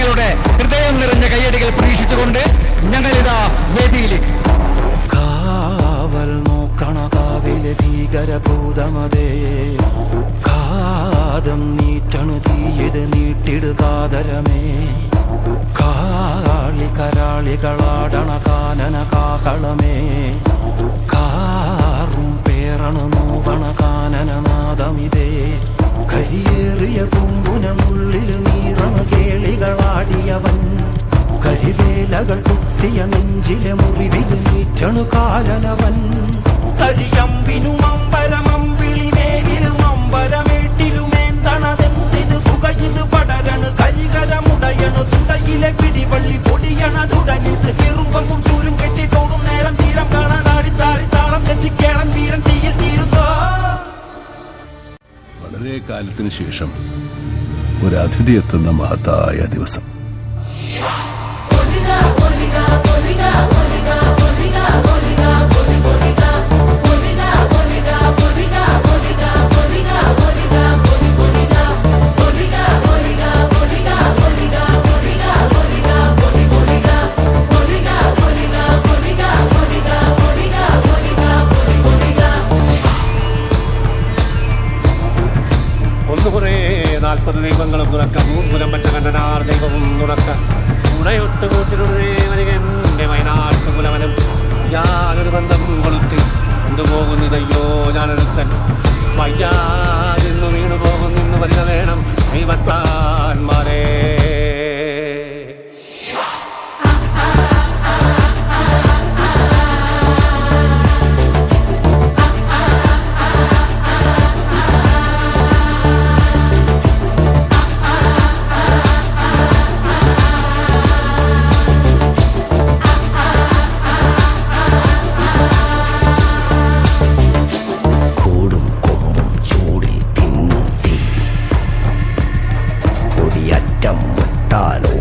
നിങ്ങളുടെ ഹൃദയം നിറഞ്ഞ കയ്യടികൾ പ്രതീക്ഷിച്ചുകൊണ്ട് ഞങ്ങളിതാ വേദിയിലേക്ക്. കാവൽ നോക്കണ കാവിലെ ഭീകരഭൂതമതേ, കാതം നീറ്റണു തീയത് നീട്ടിടുകാതരമേ, കാളി കരാളികളാടണ കാനന കാഹളമേ, കാറും പേറണു നോവണ കാനനനാദമിതേ, കരിയേറിയ പൂമ്പുനമുള്ളിൽ നീറണ കേളികളാടിയവൻ, കരിവേലകൾ കുത്തിയ നെഞ്ചിലെ മുറിവിൽ നീറ്റണു കാലനവൻ, കരിയമ്പിനും അമ്പരമമ്പിളിമേലിലും അമ്പരമേട്ടിലുമേന്തണതെന്തിത് പുകയിത് പടരണു കരികരമുടയണു തുടയിലെ പിടിവള്ളി പൊടിയണ തുടങ്ങിത് ചെറുമ്പും ചൂരും കെട്ടിട്ടോടും നേരം തീരം കാണാനാടി താരി താളം തെറ്റിക്കേളം തീരം തീയിൽ തീരുന്നോ. വളരെ കാലത്തിന് ശേഷം ഒരു അതിഥി എത്തുന്ന മഹത്തായ ദിവസം. ഒന്നുകുറേ 40 ദൈവങ്ങളും തുറക്ക, മൂർമുലം പറ്റ കണ്ടനാർ ദൈവവും തുറക്ക, ഉണയൊട്ട് കൂട്ടിനൊരു ദേവനികന്റെ വയനാട്ടുകുലവനും, ഞാനൊരു ബന്ധം കൊളുത്തി കൊണ്ടുപോകുന്നതയ്യോ ഞാനൊരുത്തൻ, വയ്യാതെന്നു വീണു പോകുന്നെന്ന് വരിക വേണം ദൈവത്താന്മാരേ.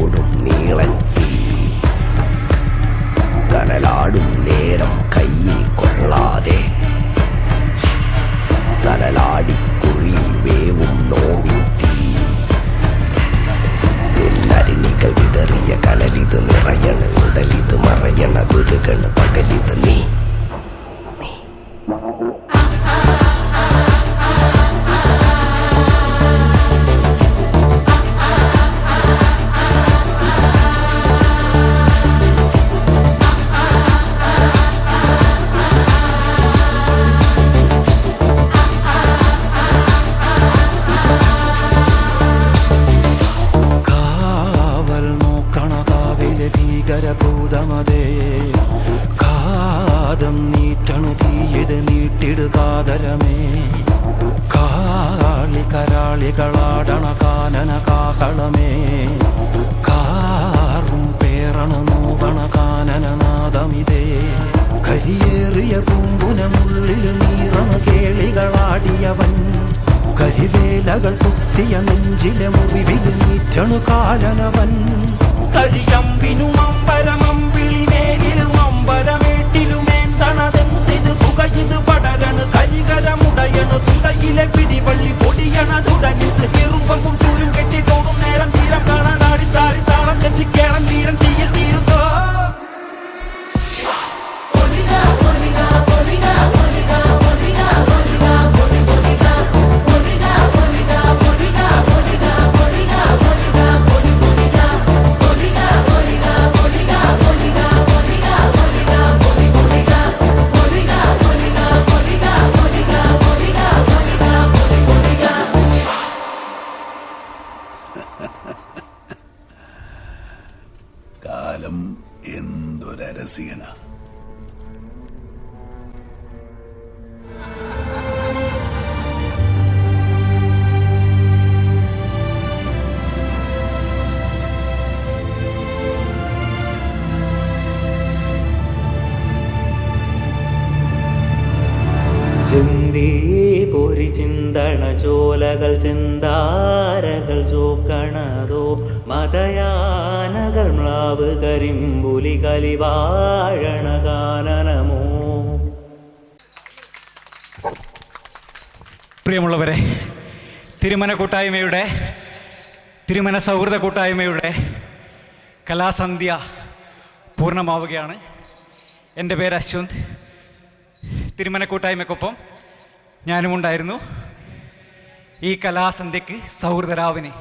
ോടും നീളൻ തീ കനലാടും നേരം കയ്യിൽ കൊള്ളാതെ, കനലാടിക്കുറി വേവും നോവിൻ തീ, നരിണികൾ വിതറിയ കനലിത് നിറയണ് ഉടലിത് മറയണ ദുരുകണ് പകലിത് നീ. ഭീകരഭൂതമതേ, കാതം നീറ്റണു തീയത് നീട്ടിടുകാതരമേ, കാളി കരാളികളാടണ കാനന കാഹളമേ, കാറും പേറണു നോവണ കാനനനാദമിതേ, കരിയേറിയ പൂമ്പുനമുള്ളിൽ നീറണ കേളികളാടിയവൻ, കരിവേലകൾ കുത്തിയ നെഞ്ചിലെ മുറിവിൽ നീറ്റണു കാലനവൻ, കരിയമ്പിനും അമ്പരമമ്പിളിമേലിലും അമ്പരമേട്ടിലുമേന്തണതെന്തിത് പുകയിത് പടരണു കരികരമുടയണു തുടയിലെ പിടിവള്ളി പൊടിയണ തുടങ്ങിത് ചെറുമ്പും ചൂരും കെട്ടിട്ടോടും നേരം തീരം കാണാനാടി താരി താളം തെറ്റിക്കേളം തീരം തീയിൽ തീരുന്നോ. കാലം എന്തൊരരസികന. ചിന്തീ പൊരി ചിന്തണ ചോലകൾ ചിന്താരകൾ ചോക്കണതോ മതയാനകൾ മ്ലാവ് കരിമ്പുലി കലിവാഴണ കാനനമോ. പ്രിയമുള്ളവരെ, തിരുമന കൂട്ടായ്മയുടെ, തിരുമന സൗഹൃദ കൂട്ടായ്മയുടെ കലാസന്ധ്യ പൂർണ്ണമാവുകയാണ്. എൻ്റെ പേര് അശ്വന്ത്. തിരുമന കൂട്ടായ്മയ്ക്കൊപ്പം ഞാനുമുണ്ടായിരുന്നു. ഈ കലാസന്ധ്യക്ക് സൗഹൃദരാവിന്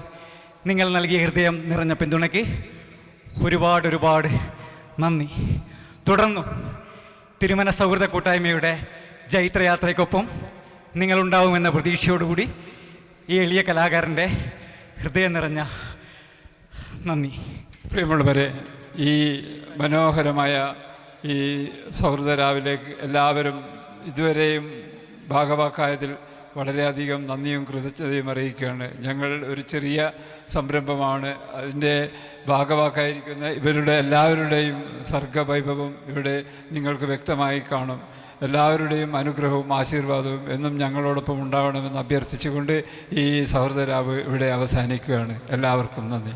നിങ്ങൾ നൽകിയ ഹൃദയം നിറഞ്ഞ പിന്തുണയ്ക്ക് ഒരുപാട് നന്ദി. തുടർന്നും തിരുമന സൗഹൃദ കൂട്ടായ്മയുടെ ജൈത്രയാത്രയ്ക്കൊപ്പം നിങ്ങളുണ്ടാവുമെന്ന പ്രതീക്ഷയോടുകൂടി ഈ എളിയ കലാകാരൻ്റെ ഹൃദയം നിറഞ്ഞ നന്ദി. പ്രിയമുള്ളവരെ, ഈ മനോഹരമായ ഈ സൗഹൃദരാവിലേക്ക് എല്ലാവരും ഇതുവരെയും ഭാഗവാക്കായതിൽ വളരെയധികം നന്ദിയും കൃതജ്ഞതയും അറിയിക്കുകയാണ്. ഞങ്ങൾ ഒരു ചെറിയ സംരംഭമാണ്. അതിൻ്റെ ഭാഗവാക്കായിരിക്കുന്ന ഇവരുടെ എല്ലാവരുടെയും സർഗവൈഭവം ഇവിടെ നിങ്ങൾക്ക് വ്യക്തമായി കാണും. എല്ലാവരുടെയും അനുഗ്രഹവും ആശീർവാദവും എന്നും ഞങ്ങളോടൊപ്പം ഉണ്ടാവണമെന്ന് അഭ്യർത്ഥിച്ചുകൊണ്ട് ഈ സൗഹൃദരാവ് ഇവിടെ അവസാനിക്കുകയാണ്. എല്ലാവർക്കും നന്ദി.